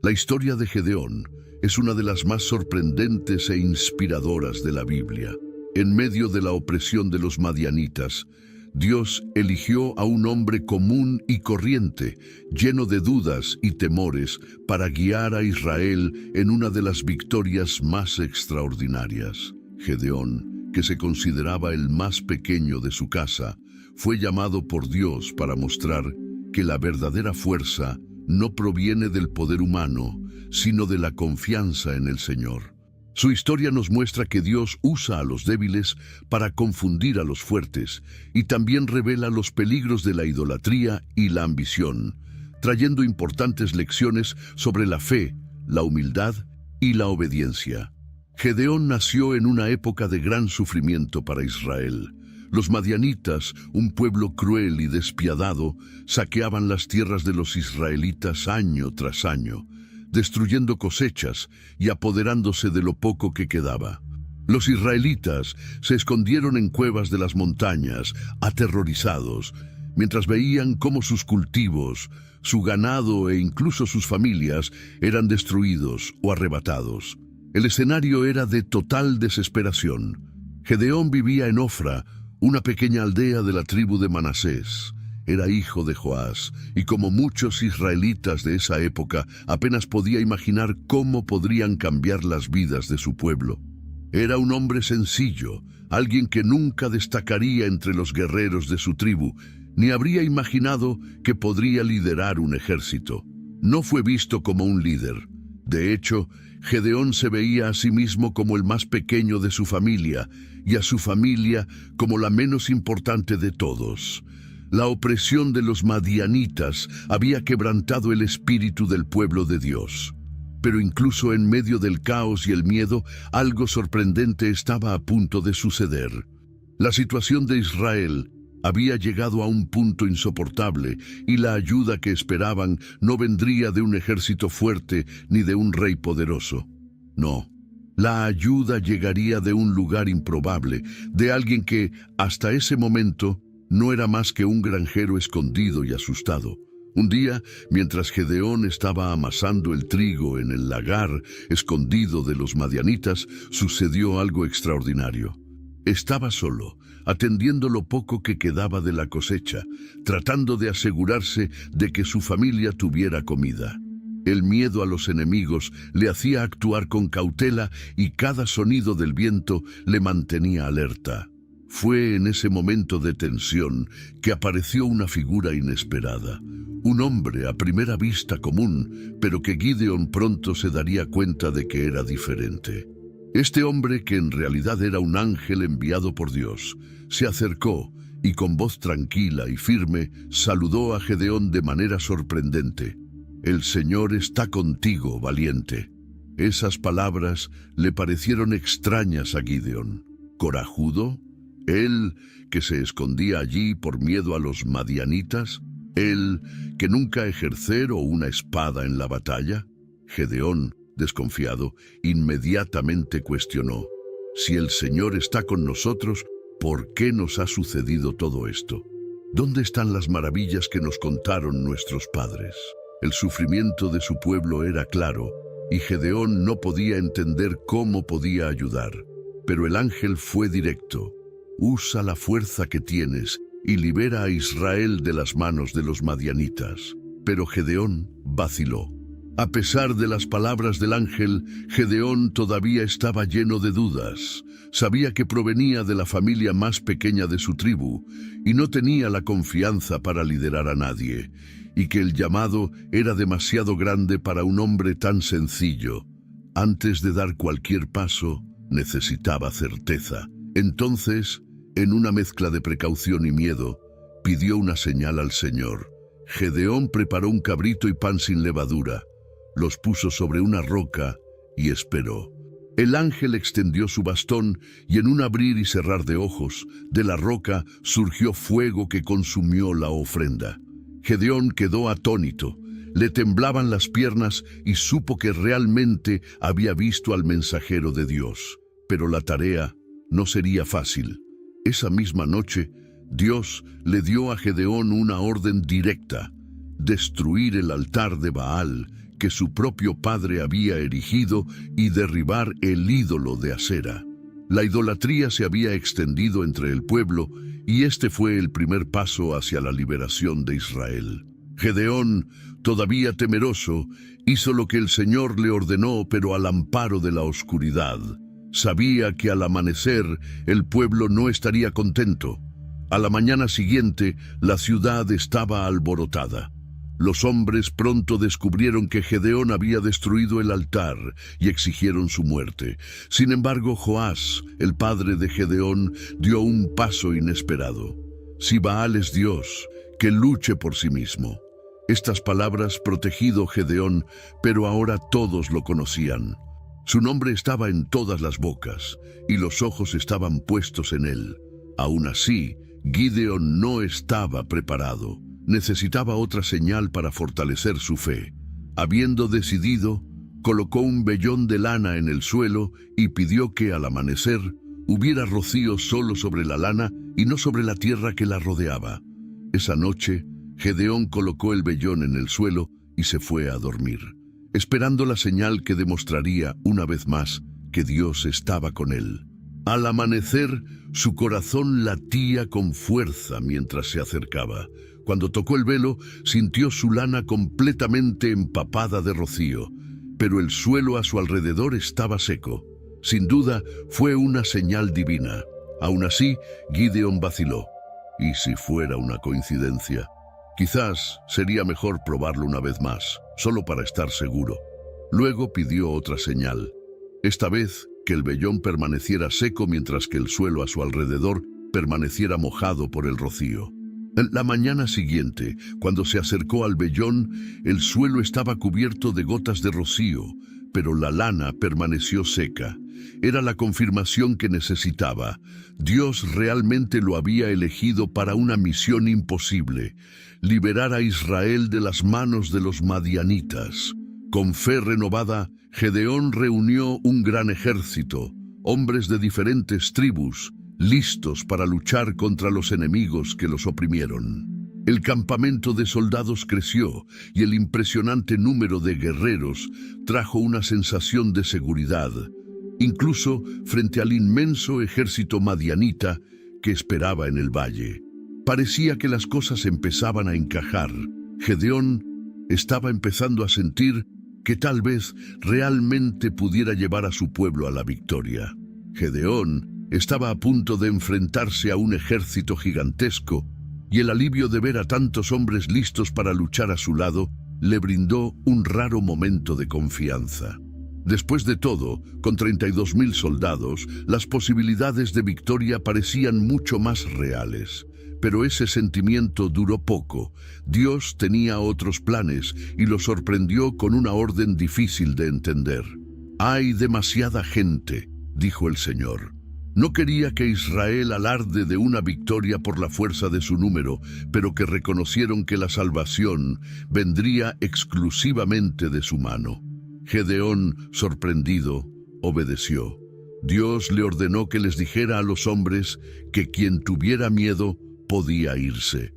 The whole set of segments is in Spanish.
La historia de Gedeón es una de las más sorprendentes e inspiradoras de la Biblia. En medio de la opresión de los madianitas, Dios eligió a un hombre común y corriente, lleno de dudas y temores, para guiar a Israel en una de las victorias más extraordinarias. Gedeón, que se consideraba el más pequeño de su casa, fue llamado por Dios para mostrar que la verdadera fuerza no proviene del poder humano, sino de la confianza en el Señor. Su historia nos muestra que Dios usa a los débiles para confundir a los fuertes y también revela los peligros de la idolatría y la ambición, trayendo importantes lecciones sobre la fe, la humildad y la obediencia. Gedeón nació en una época de gran sufrimiento para Israel. Los madianitas, un pueblo cruel y despiadado, saqueaban las tierras de los israelitas año tras año, destruyendo cosechas y apoderándose de lo poco que quedaba. Los israelitas se escondieron en cuevas de las montañas, aterrorizados, mientras veían cómo sus cultivos, su ganado e incluso sus familias eran destruidos o arrebatados. El escenario era de total desesperación. Gedeón vivía en Ofra, una pequeña aldea de la tribu de Manasés. Era hijo de Joás, y como muchos israelitas de esa época, apenas podía imaginar cómo podrían cambiar las vidas de su pueblo. Era un hombre sencillo, alguien que nunca destacaría entre los guerreros de su tribu, ni habría imaginado que podría liderar un ejército. No fue visto como un líder. De hecho, Gedeón se veía a sí mismo como el más pequeño de su familia, y a su familia como la menos importante de todos. La opresión de los madianitas había quebrantado el espíritu del pueblo de Dios. Pero incluso en medio del caos y el miedo, algo sorprendente estaba a punto de suceder. La situación de Israel había llegado a un punto insoportable, y la ayuda que esperaban no vendría de un ejército fuerte ni de un rey poderoso. No. La ayuda llegaría de un lugar improbable, de alguien que, hasta ese momento, no era más que un granjero escondido y asustado. Un día, mientras Gedeón estaba amasando el trigo en el lagar escondido de los madianitas, sucedió algo extraordinario. Estaba solo, atendiendo lo poco que quedaba de la cosecha, tratando de asegurarse de que su familia tuviera comida. El miedo a los enemigos le hacía actuar con cautela y cada sonido del viento le mantenía alerta. Fue en ese momento de tensión que apareció una figura inesperada. Un hombre a primera vista común, pero que Gideón pronto se daría cuenta de que era diferente. Este hombre, que en realidad era un ángel enviado por Dios, se acercó y con voz tranquila y firme saludó a Gedeón de manera sorprendente. «El Señor está contigo, valiente». Esas palabras le parecieron extrañas a Gideón. ¿Corajudo? ¿Él que se escondía allí por miedo a los madianitas? ¿Él que nunca ejerció una espada en la batalla? Gedeón, desconfiado, inmediatamente cuestionó: «Si el Señor está con nosotros, ¿por qué nos ha sucedido todo esto? ¿Dónde están las maravillas que nos contaron nuestros padres?». El sufrimiento de su pueblo era claro, y Gedeón no podía entender cómo podía ayudar. Pero el ángel fue directo: «Usa la fuerza que tienes y libera a Israel de las manos de los madianitas». Pero Gedeón vaciló. A pesar de las palabras del ángel, Gedeón todavía estaba lleno de dudas. Sabía que provenía de la familia más pequeña de su tribu y no tenía la confianza para liderar a nadie, y que el llamado era demasiado grande para un hombre tan sencillo. Antes de dar cualquier paso, necesitaba certeza. Entonces, en una mezcla de precaución y miedo, pidió una señal al Señor. Gedeón preparó un cabrito y pan sin levadura, los puso sobre una roca y esperó. El ángel extendió su bastón y en un abrir y cerrar de ojos, de la roca surgió fuego que consumió la ofrenda. Gedeón quedó atónito, le temblaban las piernas y supo que realmente había visto al mensajero de Dios. Pero la tarea no sería fácil. Esa misma noche, Dios le dio a Gedeón una orden directa: destruir el altar de Baal que su propio padre había erigido y derribar el ídolo de Asera. La idolatría se había extendido entre el pueblo y este fue el primer paso hacia la liberación de Israel. Gedeón, todavía temeroso, hizo lo que el Señor le ordenó, pero al amparo de la oscuridad. Sabía que al amanecer el pueblo no estaría contento. A la mañana siguiente, la ciudad estaba alborotada. Los hombres pronto descubrieron que Gedeón había destruido el altar y exigieron su muerte. Sin embargo, Joás, el padre de Gedeón, dio un paso inesperado. Si Baal es Dios, que luche por sí mismo. Estas palabras protegido Gedeón, pero ahora todos lo conocían. Su nombre estaba en todas las bocas y los ojos estaban puestos en él. Aún así, Gideón no estaba preparado. Necesitaba otra señal para fortalecer su fe. Habiendo decidido, colocó un vellón de lana en el suelo y pidió que al amanecer hubiera rocío solo sobre la lana y no sobre la tierra que la rodeaba. Esa noche, Gedeón colocó el vellón en el suelo y se fue a dormir, esperando la señal que demostraría una vez más que Dios estaba con él. Al amanecer, su corazón latía con fuerza mientras se acercaba. Cuando tocó el velo, sintió su lana completamente empapada de rocío, pero el suelo a su alrededor estaba seco. Sin duda, fue una señal divina. Aún así, Gideón vaciló. ¿Y si fuera una coincidencia? Quizás sería mejor probarlo una vez más, solo para estar seguro. Luego pidió otra señal. Esta vez, que el vellón permaneciera seco mientras que el suelo a su alrededor permaneciera mojado por el rocío. La mañana siguiente, cuando se acercó al vellón, el suelo estaba cubierto de gotas de rocío, pero la lana permaneció seca. Era la confirmación que necesitaba. Dios realmente lo había elegido para una misión imposible: liberar a Israel de las manos de los madianitas. Con fe renovada, Gedeón reunió un gran ejército, hombres de diferentes tribus, listos para luchar contra los enemigos que los oprimieron. El campamento de soldados creció y el impresionante número de guerreros trajo una sensación de seguridad, incluso frente al inmenso ejército madianita que esperaba en el valle. Parecía que las cosas empezaban a encajar. Gedeón estaba empezando a sentir que tal vez realmente pudiera llevar a su pueblo a la victoria. Gedeón estaba a punto de enfrentarse a un ejército gigantesco, y el alivio de ver a tantos hombres listos para luchar a su lado le brindó un raro momento de confianza. Después de todo, con 32.000 soldados, las posibilidades de victoria parecían mucho más reales. Pero ese sentimiento duró poco. Dios tenía otros planes y lo sorprendió con una orden difícil de entender. «Hay demasiada gente», dijo el Señor. No quería que Israel alarde de una victoria por la fuerza de su número, pero que reconocieron que la salvación vendría exclusivamente de su mano. Gedeón, sorprendido, obedeció. Dios le ordenó que les dijera a los hombres que quien tuviera miedo podía irse.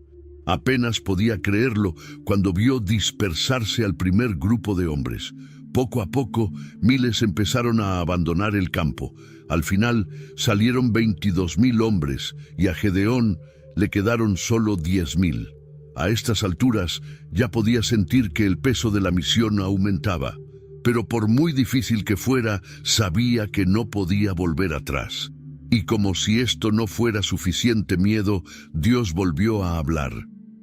Apenas podía creerlo cuando vio dispersarse al primer grupo de hombres. Poco a poco, miles empezaron a abandonar el campo. Al final, salieron 22.000 hombres y a Gedeón le quedaron solo 10.000. A estas alturas, ya podía sentir que el peso de la misión aumentaba. Pero por muy difícil que fuera, sabía que no podía volver atrás. Y como si esto no fuera suficiente miedo, Dios volvió a hablar.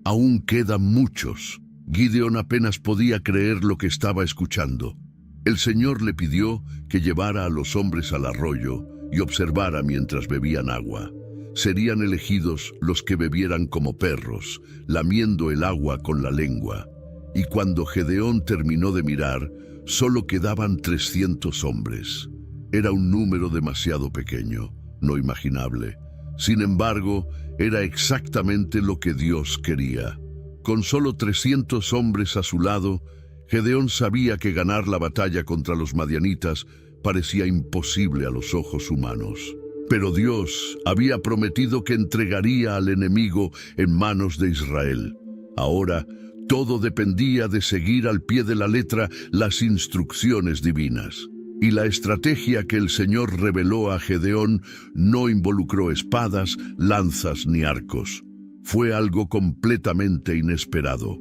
«Aún quedan muchos». Gideón apenas podía creer lo que estaba escuchando. El Señor le pidió que llevara a los hombres al arroyo y observara mientras bebían agua. Serían elegidos los que bebieran como perros, lamiendo el agua con la lengua. Y cuando Gedeón terminó de mirar, solo quedaban 300 hombres. Era un número demasiado pequeño, no imaginable. Sin embargo, era exactamente lo que Dios quería. Con solo 300 hombres a su lado, Gedeón sabía que ganar la batalla contra los madianitas parecía imposible a los ojos humanos. Pero Dios había prometido que entregaría al enemigo en manos de Israel. Ahora, Todo dependía de seguir al pie de la letra las instrucciones divinas. Y la estrategia que el Señor reveló a Gedeón no involucró espadas, lanzas ni arcos. Fue algo completamente inesperado.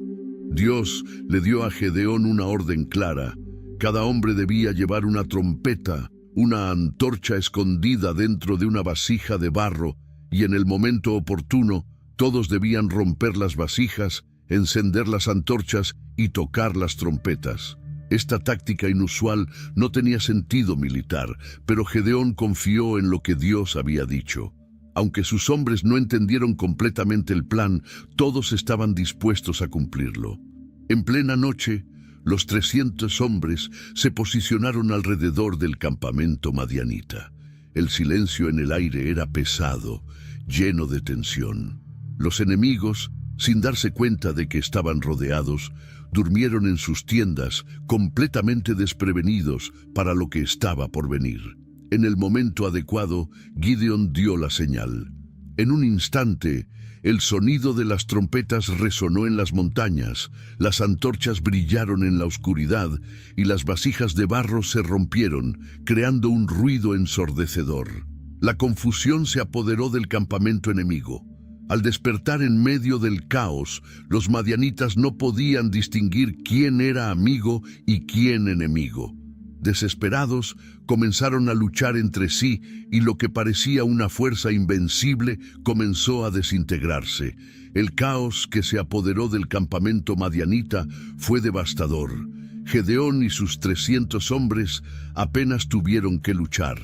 Dios le dio a Gedeón una orden clara. Cada hombre debía llevar una trompeta, una antorcha escondida dentro de una vasija de barro, y en el momento oportuno, todos debían romper las vasijas, encender las antorchas y tocar las trompetas. Esta táctica inusual no tenía sentido militar, pero Gedeón confió en lo que Dios había dicho. Aunque sus hombres no entendieron completamente el plan, todos estaban dispuestos a cumplirlo. En plena noche, los 300 hombres se posicionaron alrededor del campamento madianita. El silencio en el aire era pesado, lleno de tensión. Los enemigos, sin darse cuenta de que estaban rodeados, durmieron en sus tiendas, completamente desprevenidos para lo que estaba por venir. En el momento adecuado, Gideón dio la señal. En un instante, el sonido de las trompetas resonó en las montañas, las antorchas brillaron en la oscuridad y las vasijas de barro se rompieron, creando un ruido ensordecedor. La confusión se apoderó del campamento enemigo. Al despertar en medio del caos, los madianitas no podían distinguir quién era amigo y quién enemigo. Desesperados, comenzaron a luchar entre sí y lo que parecía una fuerza invencible comenzó a desintegrarse. El caos que se apoderó del campamento madianita fue devastador. Gedeón y sus 300 hombres apenas tuvieron que luchar.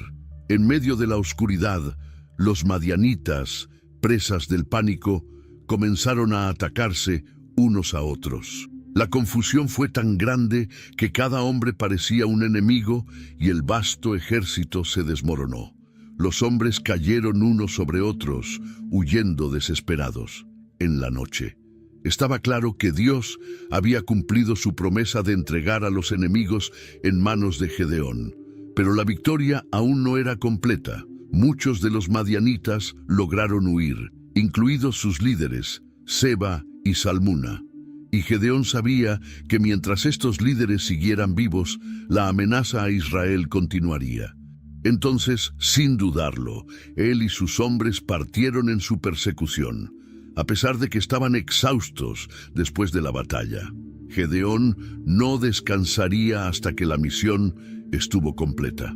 En medio de la oscuridad, los madianitas, presas del pánico, comenzaron a atacarse unos a otros. La confusión fue tan grande que cada hombre parecía un enemigo y el vasto ejército se desmoronó. Los hombres cayeron unos sobre otros, huyendo desesperados. En la noche, estaba claro que Dios había cumplido su promesa de entregar a los enemigos en manos de Gedeón. Pero la victoria aún no era completa. Muchos de los madianitas lograron huir, incluidos sus líderes, Seba y Salmuna. Y Gedeón sabía que mientras estos líderes siguieran vivos, la amenaza a Israel continuaría. Entonces, sin dudarlo, él y sus hombres partieron en su persecución, a pesar de que estaban exhaustos después de la batalla. Gedeón no descansaría hasta que la misión estuvo completa.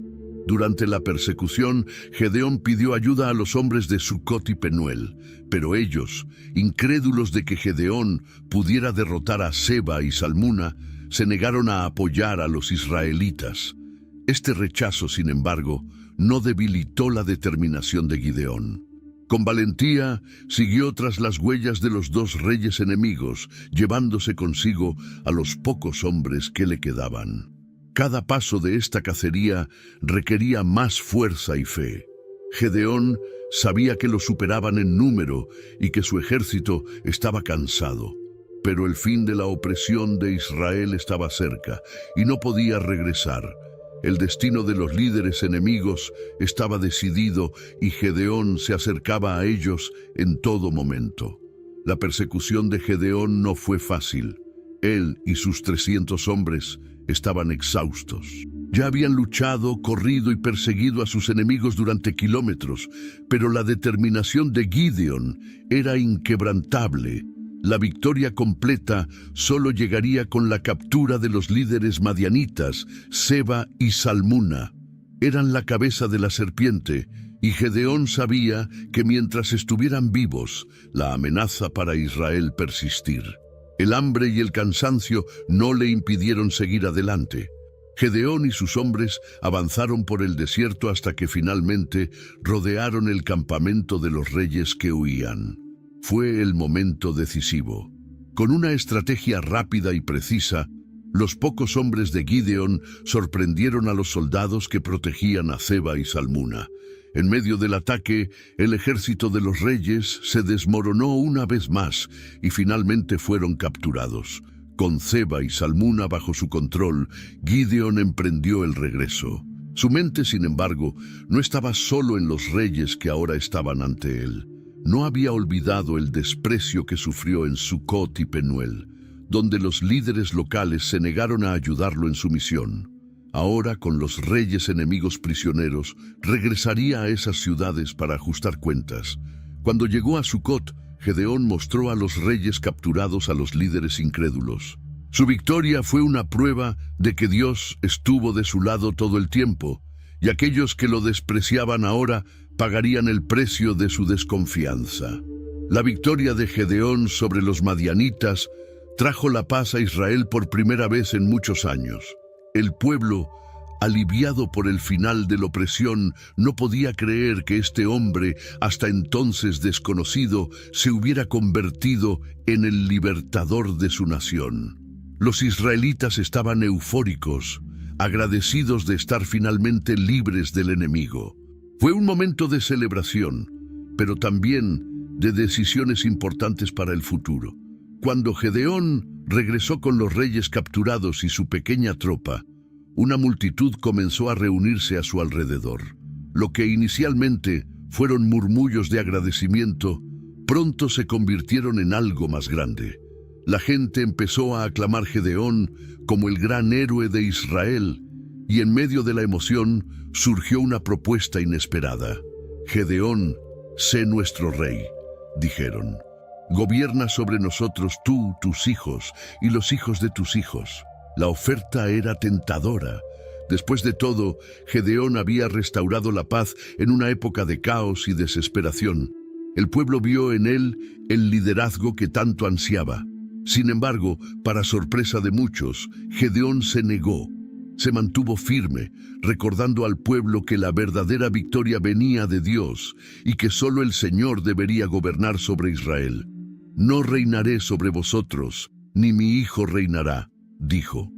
Durante la persecución, Gedeón pidió ayuda a los hombres de Sucot y Penuel, pero ellos, incrédulos de que Gedeón pudiera derrotar a Seba y Salmuna, se negaron a apoyar a los israelitas. Este rechazo, sin embargo, no debilitó la determinación de Gideón. Con valentía, siguió tras las huellas de los dos reyes enemigos, llevándose consigo a los pocos hombres que le quedaban. Cada paso de esta cacería requería más fuerza y fe. Gedeón sabía que lo superaban en número y que su ejército estaba cansado. Pero el fin de la opresión de Israel estaba cerca y no podía regresar. El destino de los líderes enemigos estaba decidido y Gedeón se acercaba a ellos en todo momento. La persecución de Gedeón no fue fácil. Él y sus 300 hombres estaban exhaustos. Ya habían luchado, corrido y perseguido a sus enemigos durante kilómetros, pero la determinación de Gideón era inquebrantable. La victoria completa solo llegaría con la captura de los líderes madianitas, Seba y Salmuna. Eran la cabeza de la serpiente, y Gedeón sabía que mientras estuvieran vivos, la amenaza para Israel persistir. El hambre y el cansancio no le impidieron seguir adelante. Gedeón y sus hombres avanzaron por el desierto hasta que finalmente rodearon el campamento de los reyes que huían. Fue el momento decisivo. Con una estrategia rápida y precisa, los pocos hombres de Gideón sorprendieron a los soldados que protegían a Seba y Salmuna. En medio del ataque, el ejército de los reyes se desmoronó una vez más y finalmente fueron capturados. Con Seba y Salmuna bajo su control, Gideón emprendió el regreso. Su mente, sin embargo, no estaba solo en los reyes que ahora estaban ante él. No había olvidado el desprecio que sufrió en Sucot y Penuel. donde los líderes locales se negaron a ayudarlo en su misión. Ahora, con los reyes enemigos prisioneros, regresaría a esas ciudades para ajustar cuentas. Cuando llegó a Sucot, Gedeón mostró a los reyes capturados a los líderes incrédulos. Su victoria fue una prueba de que Dios estuvo de su lado todo el tiempo, y aquellos que lo despreciaban ahora pagarían el precio de su desconfianza. La victoria de Gedeón sobre los madianitas trajo la paz a Israel por primera vez en muchos años. El pueblo, aliviado por el final de la opresión, no podía creer que este hombre, hasta entonces desconocido, se hubiera convertido en el libertador de su nación. Los israelitas estaban eufóricos, agradecidos de estar finalmente libres del enemigo. Fue un momento de celebración, pero también de decisiones importantes para el futuro. Cuando Gedeón regresó con los reyes capturados y su pequeña tropa, una multitud comenzó a reunirse a su alrededor. Lo que inicialmente fueron murmullos de agradecimiento, pronto se convirtieron en algo más grande. La gente empezó a aclamar a Gedeón como el gran héroe de Israel, y en medio de la emoción surgió una propuesta inesperada. Gedeón, sé nuestro rey, dijeron. Gobierna sobre nosotros tú, tus hijos y los hijos de tus hijos. La oferta era tentadora. Después de todo, Gedeón había restaurado la paz en una época de caos y desesperación. El pueblo vio en él el liderazgo que tanto ansiaba. Sin embargo, para sorpresa de muchos, Gedeón se negó. Se mantuvo firme, recordando al pueblo que la verdadera victoria venía de Dios y que solo el Señor debería gobernar sobre Israel. No reinaré sobre vosotros, ni mi hijo reinará, dijo.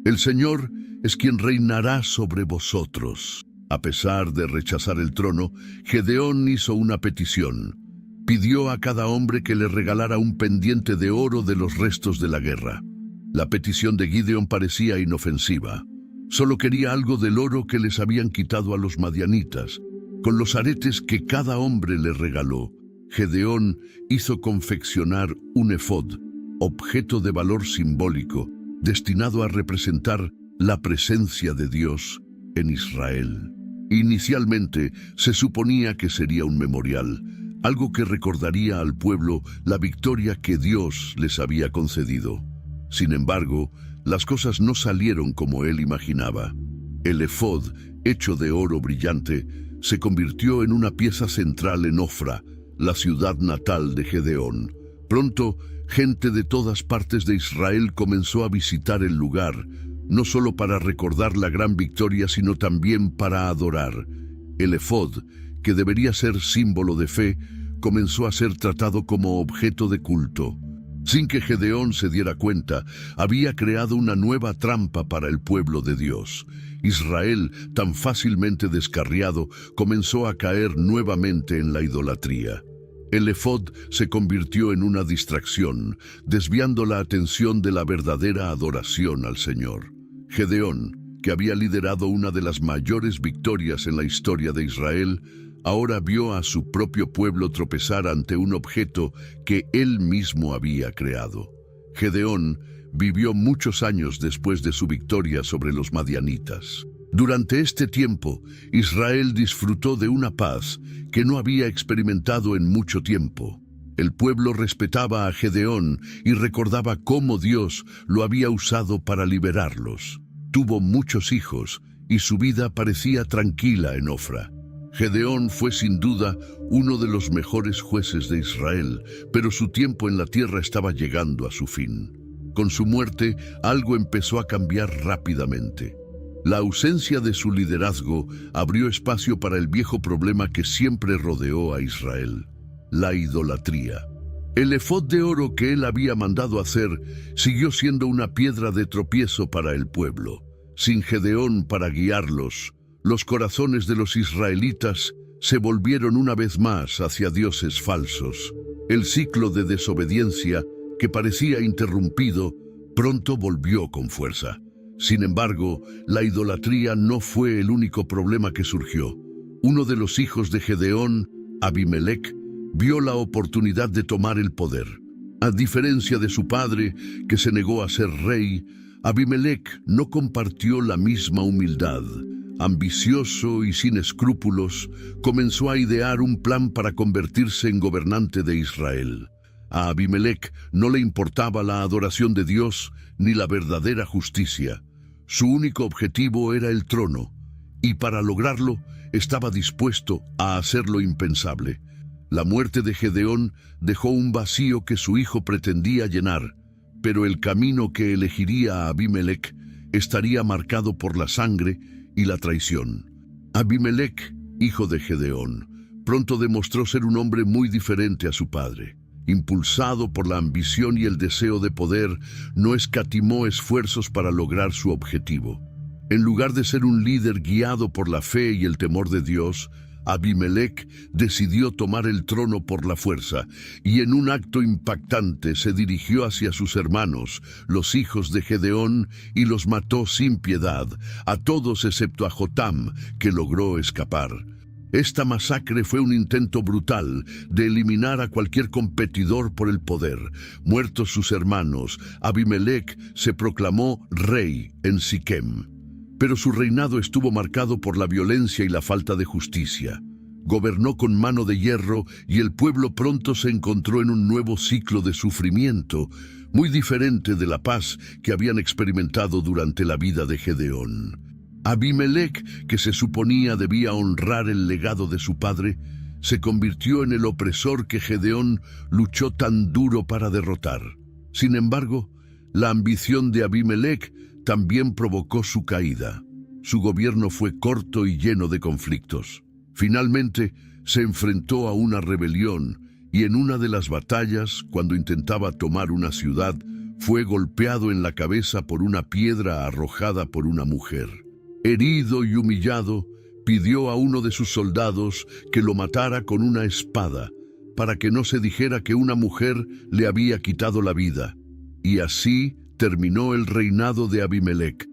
El Señor es quien reinará sobre vosotros. A pesar de rechazar el trono, Gedeón hizo una petición. Pidió a cada hombre que le regalara un pendiente de oro de los restos de la guerra. La petición de Gideón parecía inofensiva. Solo quería algo del oro que les habían quitado a los madianitas. Con los aretes que cada hombre le regaló, Gedeón hizo confeccionar un efod, objeto de valor simbólico, destinado a representar la presencia de Dios en Israel. Inicialmente se suponía que sería un memorial, algo que recordaría al pueblo la victoria que Dios les había concedido. Sin embargo, las cosas no salieron como él imaginaba. El efod, hecho de oro brillante, se convirtió en una pieza central en Ofra, la ciudad natal de Gedeón. Pronto, gente de todas partes de Israel comenzó a visitar el lugar, no solo para recordar la gran victoria, sino también para adorar. El efod, que debería ser símbolo de fe, comenzó a ser tratado como objeto de culto. Sin que Gedeón se diera cuenta, había creado una nueva trampa para el pueblo de Dios. Israel, tan fácilmente descarriado, comenzó a caer nuevamente en la idolatría. El efod se convirtió en una distracción, desviando la atención de la verdadera adoración al Señor. Gedeón, que había liderado una de las mayores victorias en la historia de Israel, ahora vio a su propio pueblo tropezar ante un objeto que él mismo había creado. Gedeón vivió muchos años después de su victoria sobre los madianitas. Durante este tiempo, Israel disfrutó de una paz que no había experimentado en mucho tiempo. El pueblo respetaba a Gedeón y recordaba cómo Dios lo había usado para liberarlos. Tuvo muchos hijos y su vida parecía tranquila en Ofra. Gedeón fue sin duda uno de los mejores jueces de Israel, pero su tiempo en la tierra estaba llegando a su fin. Con su muerte, algo empezó a cambiar rápidamente. La ausencia de su liderazgo abrió espacio para el viejo problema que siempre rodeó a Israel: la idolatría. El efod de oro que él había mandado hacer siguió siendo una piedra de tropiezo para el pueblo. Sin Gedeón para guiarlos, los corazones de los israelitas se volvieron una vez más hacia dioses falsos. El ciclo de desobediencia, que parecía interrumpido, pronto volvió con fuerza. Sin embargo, la idolatría no fue el único problema que surgió. Uno de los hijos de Gedeón, Abimelec, vio la oportunidad de tomar el poder. A diferencia de su padre, que se negó a ser rey, Abimelec no compartió la misma humildad. Ambicioso y sin escrúpulos, comenzó a idear un plan para convertirse en gobernante de Israel. A Abimelec no le importaba la adoración de Dios ni la verdadera justicia. Su único objetivo era el trono, y para lograrlo estaba dispuesto a hacer lo impensable. La muerte de Gedeón dejó un vacío que su hijo pretendía llenar, pero el camino que elegiría Abimelec estaría marcado por la sangre y la traición. Abimelec, hijo de Gedeón, pronto demostró ser un hombre muy diferente a su padre. Impulsado por la ambición y el deseo de poder, no escatimó esfuerzos para lograr su objetivo. En lugar de ser un líder guiado por la fe y el temor de Dios, Abimelec decidió tomar el trono por la fuerza y en un acto impactante se dirigió hacia sus hermanos, los hijos de Gedeón, y los mató sin piedad, a todos excepto a Jotam, que logró escapar. Esta masacre fue un intento brutal de eliminar a cualquier competidor por el poder. Muertos sus hermanos, Abimelec se proclamó rey en Siquem. Pero su reinado estuvo marcado por la violencia y la falta de justicia. Gobernó con mano de hierro y el pueblo pronto se encontró en un nuevo ciclo de sufrimiento, muy diferente de la paz que habían experimentado durante la vida de Gedeón. Abimelec, que se suponía debía honrar el legado de su padre, se convirtió en el opresor que Gedeón luchó tan duro para derrotar. Sin embargo, la ambición de Abimelec también provocó su caída. Su gobierno fue corto y lleno de conflictos. Finalmente, se enfrentó a una rebelión y en una de las batallas, cuando intentaba tomar una ciudad, fue golpeado en la cabeza por una piedra arrojada por una mujer. Herido y humillado, pidió a uno de sus soldados que lo matara con una espada, para que no se dijera que una mujer le había quitado la vida. Y así terminó el reinado de Abimelec.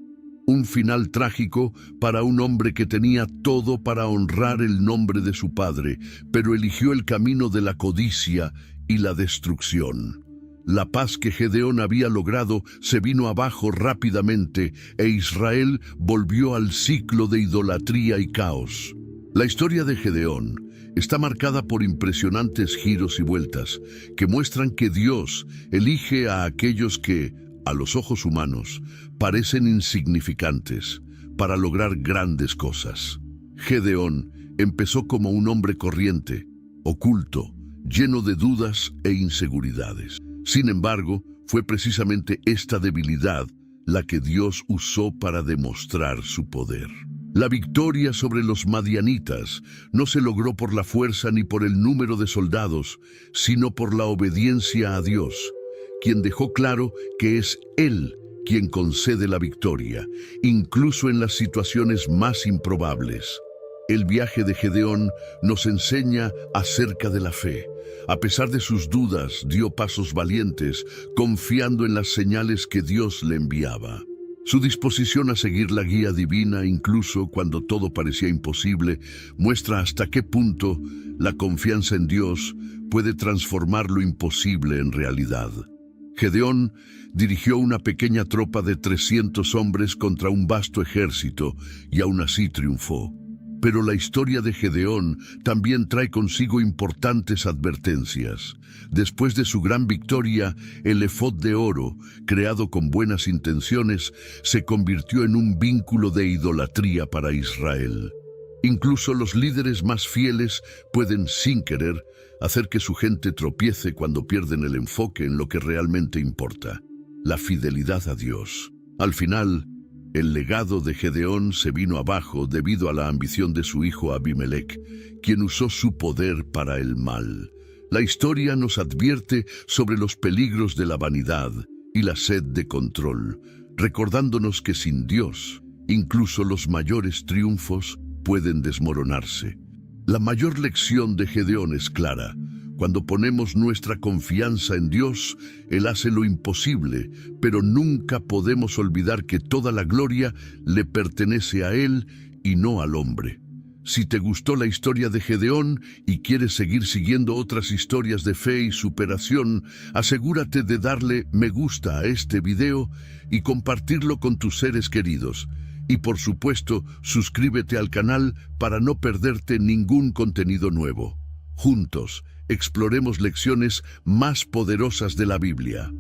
Un final trágico para un hombre que tenía todo para honrar el nombre de su padre, pero eligió el camino de la codicia y la destrucción. La paz que Gedeón había logrado se vino abajo rápidamente e Israel volvió al ciclo de idolatría y caos. La historia de Gedeón está marcada por impresionantes giros y vueltas que muestran que Dios elige a aquellos que, a los ojos humanos, parecen insignificantes para lograr grandes cosas. Gedeón empezó como un hombre corriente, oculto, lleno de dudas e inseguridades. Sin embargo, fue precisamente esta debilidad la que Dios usó para demostrar su poder. La victoria sobre los madianitas no se logró por la fuerza ni por el número de soldados, sino por la obediencia a Dios, quien dejó claro que es Él quien concede la victoria, incluso en las situaciones más improbables. El viaje de Gedeón nos enseña acerca de la fe. A pesar de sus dudas, dio pasos valientes, confiando en las señales que Dios le enviaba. Su disposición a seguir la guía divina, incluso cuando todo parecía imposible, muestra hasta qué punto la confianza en Dios puede transformar lo imposible en realidad. Gedeón dirigió una pequeña tropa de 300 hombres contra un vasto ejército y aún así triunfó. Pero la historia de Gedeón también trae consigo importantes advertencias. Después de su gran victoria, el efod de oro, creado con buenas intenciones, se convirtió en un vínculo de idolatría para Israel. Incluso los líderes más fieles pueden, sin querer, hacer que su gente tropiece cuando pierden el enfoque en lo que realmente importa: la fidelidad a Dios. Al final, el legado de Gedeón se vino abajo debido a la ambición de su hijo Abimelec, quien usó su poder para el mal. La historia nos advierte sobre los peligros de la vanidad y la sed de control, recordándonos que sin Dios, incluso los mayores triunfos pueden desmoronarse. La mayor lección de Gedeón es clara. Cuando ponemos nuestra confianza en Dios, Él hace lo imposible, pero nunca podemos olvidar que toda la gloria le pertenece a Él y no al hombre. Si te gustó la historia de Gedeón y quieres seguir siguiendo otras historias de fe y superación, asegúrate de darle me gusta a este video y compartirlo con tus seres queridos. Y por supuesto, suscríbete al canal para no perderte ningún contenido nuevo. Juntos, exploremos lecciones más poderosas de la Biblia.